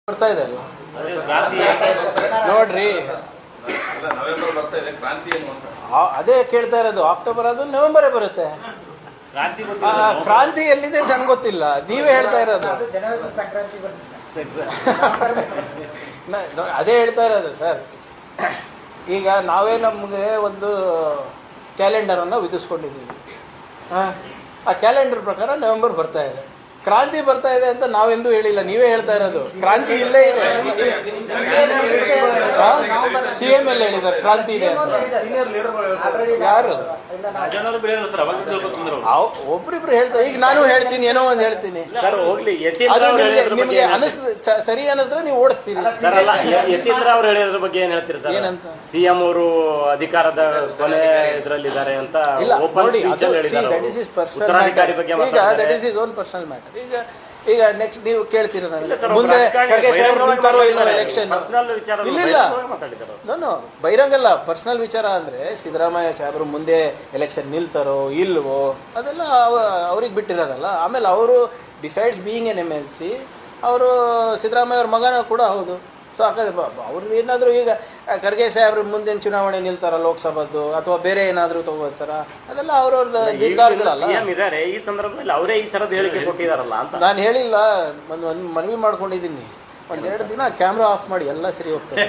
ಬರ್ತಾ ಇದೆ ಅಲ್ಲ ನೋಡ್ರಿ, ಅದೇ ಕೇಳ್ತಾ ಇರೋದು. ಅಕ್ಟೋಬರ್ ಅದು ನವೆಂಬರೇ ಬರುತ್ತೆ. ಕ್ರಾಂತಿ ಎಲ್ಲಿದೆ ನನ್ಗೆ ಗೊತ್ತಿಲ್ಲ, ನೀವೇ ಹೇಳ್ತಾ ಇರೋದು. ಅದೇ ಹೇಳ್ತಾ ಇರೋದು ಸರ್. ಈಗ ನಾವೇ ನಮಗೆ ಒಂದು ಕ್ಯಾಲೆಂಡರನ್ನು ವಿಧಿಸ್ಕೊಂಡಿದ್ದೀವಿ. ಆ ಕ್ಯಾಲೆಂಡರ್ ಪ್ರಕಾರ ನವೆಂಬರ್ ಬರ್ತಾ ಇದೆ. ಕ್ರಾಂತಿ ಬರ್ತಾ ಇದೆ ಅಂತ ನಾವೆಂದೂ ಹೇಳಿಲ್ಲ, ನೀವೇ ಹೇಳ್ತಾ ಇರೋದು. ಕ್ರಾಂತಿ ಇಲ್ಲೇ ಇದೆ. CM ಎಲ್ಲ ಹೇಳಿದ್ದಾರೆ ಕ್ರಾಂತಿ ಇದೆ ಅಂತ. ಯಾರು ಒಬ್ರಿಬ್ರು ಹೇಳ್ತಾರೆ. ಈಗ ನಾನು ಹೇಳ್ತೀನಿ, ಏನೋ ಒಂದು ಹೇಳ್ತೀನಿ, ಅದು ನಿಮ್ಗೆ ಸರಿ ಅನಿಸಿದ್ರೆ ನೀವು ಓಡಿಸ್ತೀರಿ. ಯತೀಂದ್ರ ಅವ್ರು ಹೇಳಿದ್ರ ಬಗ್ಗೆ ಏನ್ ಹೇಳ್ತೀರಿ ಸರ್? ಏನಂತ CM ಅವರು ಅಧಿಕಾರದ ಕೊನೆ ಇದರಲ್ಲಿದ್ದಾರೆ ಅಂತ ಉತ್ತರಾಧಿಕಾರಿ ಬಗ್ಗೆ ಪರ್ಸನಲ್ ಮ್ಯಾಟರ್. ಈಗ ನೆಕ್ಸ್ಟ್ ನೀವು ಕೇಳ್ತೀರ ಮುಂದೆ ನಿಲ್ತಾರೋ ಇಲ್ಲ ಎಲೆಕ್ಷನ್. ಇಲ್ಲ ಬಹಿರಂಗಲ್ಲ. ಪರ್ಸನಲ್ ವಿಚಾರ ಅಂದ್ರೆ ಸಿದ್ದರಾಮಯ್ಯ ಸಾಹೇಬರು ಮುಂದೆ ಎಲೆಕ್ಷನ್ ನಿಲ್ತಾರೋ ಇಲ್ವೋ ಅದೆಲ್ಲ ಅವ್ರಿಗೆ ಬಿಟ್ಟಿರೋದಲ್ಲ. ಆಮೇಲೆ ಅವರು ಡಿಸೈಡ್ಸ್ ಬೀಯಿಂಗ್ ಎನ್ MLC. ಅವರು ಸಿದ್ದರಾಮಯ್ಯ ಅವ್ರ ಮಗನ ಕೂಡ ಹೌದು. ಸೊ ಅವ್ರು ಏನಾದರೂ ಈಗ ಖರ್ಗೆ ಸಾಹೇಬ್ರು ಮುಂದಿನ ಚುನಾವಣೆ ನಿಲ್ತಾರ, ಲೋಕಸಭಾದ್ದು ಅಥವಾ ಬೇರೆ ಏನಾದರೂ ತಗೋತಾರ, ಅದೆಲ್ಲ ಅವ್ರವ್ರ ನಿರ್ಧಾರಗಳಲ್ಲ. ಈ ಸಂದರ್ಭದಲ್ಲಿ ಅವರೇ ಈ ಥರದ ಹೇಳಿಕೆ ಕೊಟ್ಟಿದಾರಲ್ಲ ಅಂತ ನಾನು ಹೇಳಿಲ್ಲ. ಒಂದು ಮನವಿ ಮಾಡ್ಕೊಂಡಿದ್ದೀನಿ, ಒಂದೆರಡು ದಿನ ಕ್ಯಾಮ್ರಾ ಆಫ್ ಮಾಡಿ ಎಲ್ಲ ಸರಿ ಹೋಗ್ತದೆ.